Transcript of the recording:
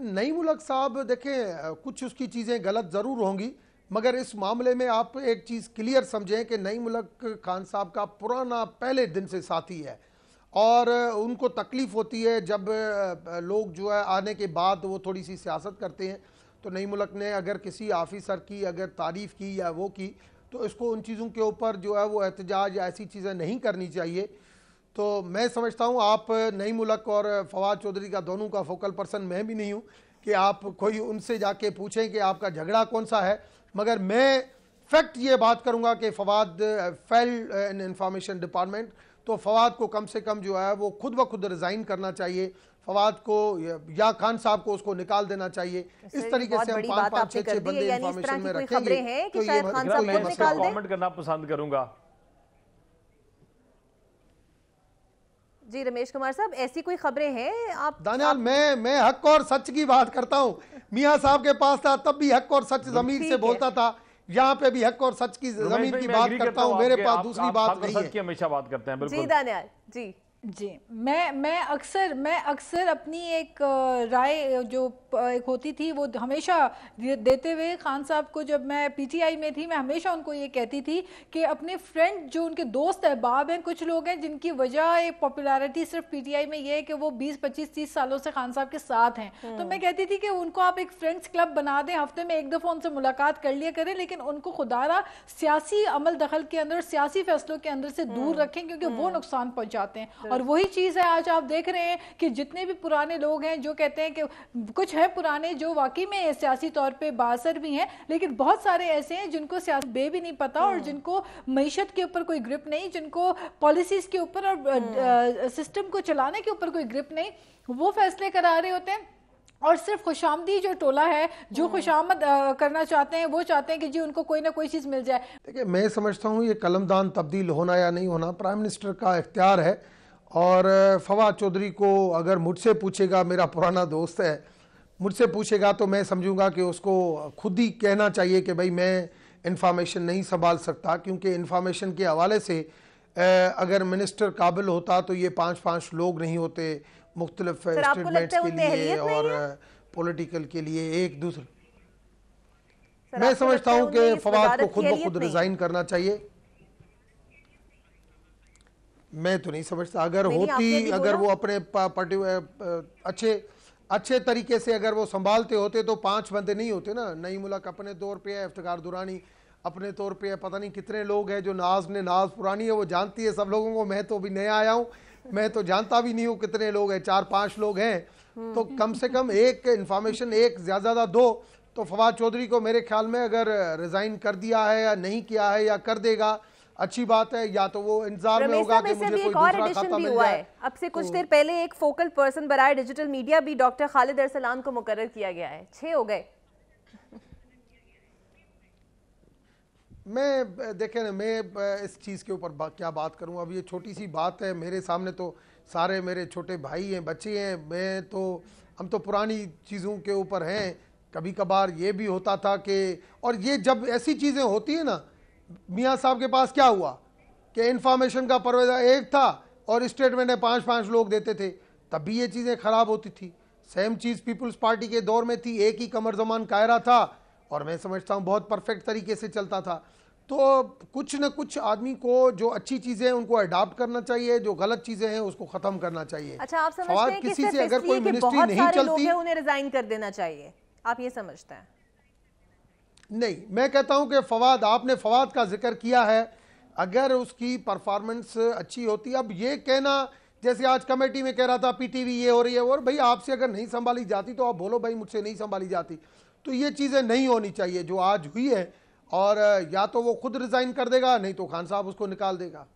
नई मुल्क साहब देखें, कुछ उसकी चीज़ें गलत ज़रूर होंगी, मगर इस मामले में आप एक चीज़ क्लियर समझें कि नई मुल्क खान साहब का पुराना पहले दिन से साथी है और उनको तकलीफ़ होती है जब लोग जो है आने के बाद वो थोड़ी सी सियासत करते हैं। तो नई मुल्क ने अगर किसी ऑफिसर की अगर तारीफ़ की या वो की, तो इसको उन चीज़ों के ऊपर जो है वो एहतजाज या ऐसी चीज़ें नहीं करनी चाहिए। तो मैं समझता हूँ आप नई मुल्क और फवाद चौधरी का दोनों का फोकल पर्सन मैं भी नहीं हूँ कि आप कोई उनसे जाके पूछें कि आपका झगड़ा कौन सा है, मगर मैं फैक्ट ये बात करूँगा कि फवाद फेल इन इंफॉर्मेशन डिपार्टमेंट, तो फवाद को कम से कम जो है वो खुद ब खुद रिज़ाइन करना चाहिए। फवाद को या खान साहब को उसको निकाल देना चाहिए। इस तरीके से हम 5-5 6-6 बंदे इंफॉर्मेशन में रखेंगे तो ये कमेंट करना पसंद करूंगा। जी रमेश कुमार साहब, ऐसी कोई खबरें हैं आप? दानियाल, मैं हक और सच की बात करता हूँ। मियाँ साहब के पास था तब भी हक और सच ज़मीर से बोलता था, यहाँ पे भी हक और सच की ज़मीन की बात करता हूँ। मेरे पास दूसरी बात नहीं है। हमेशा बात करते हैं। बिल्कुल जी दानियाल जी जी, मैं अक्सर अपनी एक राय जो एक होती थी वो हमेशा देते हुए खान साहब को, जब मैं पीटीआई में थी मैं हमेशा उनको ये कहती थी कि अपने फ्रेंड जो उनके दोस्त अहबाब हैं, कुछ लोग हैं जिनकी वजह एक पॉपुलैरिटी सिर्फ पीटीआई में ये है कि वो 20-25-30 सालों से खान साहब के साथ हैं, तो मैं कहती थी कि उनको आप एक फ्रेंड्स क्लब बना दें, हफ्ते में एक दफ़ा उनसे मुलाकात कर लिया करें, लेकिन उनको खुदारा सियासी अमल दखल के अंदर, सियासी फैसलों के अंदर से दूर रखें, क्योंकि वो नुकसान पहुंचाते हैं। और वही चीज़ है आज आप देख रहे हैं कि जितने भी पुराने लोग हैं जो कहते हैं कि कुछ है पुराने जो वाकई में सियासी तौर पे बासर भी हैं, लेकिन बहुत सारे ऐसे हैं जिनको सियासत भी नहीं पता और जिनको मईशत के ऊपर कोई ग्रिप नहीं, जिनको पॉलिसीज के ऊपर और सिस्टम को चलाने के ऊपर कोई ग्रिप नहीं, वो फैसले करा रहे होते हैं। और सिर्फ खुशामदी जो टोला है जो खुशामद करना चाहते हैं, वो चाहते हैं कि जी उनको कोई ना कोई चीज़ मिल जाए। देखिए, मैं समझता हूँ ये कलमदान तब्दील होना या नहीं होना प्राइम मिनिस्टर का इख्तियार है, और फवाद चौधरी को अगर मुझसे पूछेगा, मेरा पुराना दोस्त है, मुझसे पूछेगा तो मैं समझूंगा कि उसको खुद ही कहना चाहिए कि भाई मैं इंफॉर्मेशन नहीं संभाल सकता, क्योंकि इंफॉर्मेशन के हवाले से अगर मिनिस्टर काबिल होता तो ये 5-5 लोग नहीं होते मुख्तलिफ स्टेटमेंट्स के लिए और पॉलिटिकल के लिए एक दूसरे। मैं समझता हूँ कि फवाद को खुद ब खुद रिज़ाइन करना चाहिए। मैं तो नहीं समझता, अगर होती, अगर वो अपने अच्छे तरीके से अगर वो संभालते होते तो 5 बंदे नहीं होते ना। नई मुल्क अपने तौर पे है, इफ्तिखार दुरानी अपने तौर पे है, पता नहीं कितने लोग हैं जो नाज पुरानी है वो जानती है सब लोगों को, मैं तो अभी नया आया हूँ, मैं तो जानता भी नहीं हूँ कितने लोग हैं, 4-5 लोग हैं, तो कम से कम एक इंफॉर्मेशन, एक ज़्यादा 2 तो फवाद चौधरी को मेरे ख्याल में अगर रिज़ाइन कर दिया है या नहीं किया है या कर देगा, अच्छी बात है, या तो वो इंतजार में होगा कि मुझे कोई दूसरा खाता मिल जाए। अब से कुछ देर पहले एक फोकल पर्सन बराए डिजिटल मीडिया भी डॉक्टर खालिद अरसलान को मुकर्रर किया गया है, 6 हो गए। मैं देखें ना, मैं इस चीज़ के ऊपर क्या बात करूं, अब ये छोटी सी बात है, मेरे सामने तो सारे मेरे छोटे भाई हैं, बच्चे हैं, मैं तो हम तो पुरानी चीज़ों के ऊपर हैं। कभी कभार ये भी होता था कि, और ये जब ऐसी चीज़ें होती है ना, मियाँ साहब के पास क्या हुआ कि इंफॉर्मेशन का परवेज़ा एक था और स्टेटमेंट में 5-5 लोग देते थे, तब भी ये चीज़ें ख़राब होती थी। सेम चीज़ पीपल्स पार्टी के दौर में थी, एक ही कमर ज़मान कायरा था और मैं समझता हूँ बहुत परफेक्ट तरीके से चलता था। तो कुछ न कुछ आदमी को जो अच्छी चीज़ें हैं उनको अडॉप्ट करना चाहिए, जो गलत चीज़ें हैं उसको ख़त्म करना चाहिए। अच्छा, आप समझते हैं किसी से अगर कोई मिनिस्ट्री नहीं चलती उन्हें रिजाइन कर देना चाहिए, आप ये समझते हैं? नहीं, मैं कहता हूं कि फवाद, आपने फवाद का जिक्र किया है, अगर उसकी परफॉर्मेंस अच्छी होती, अब ये कहना जैसे आज कमेटी में कह रहा था पीटीवी ये हो रही है, और भाई आपसे अगर नहीं संभाली जाती तो आप बोलो भाई मुझसे नहीं संभाली जाती, तो ये चीज़ें नहीं होनी चाहिए जो आज हुई है, और या तो वो खुद रिज़ाइन कर देगा, नहीं तो खान साहब उसको निकाल देगा।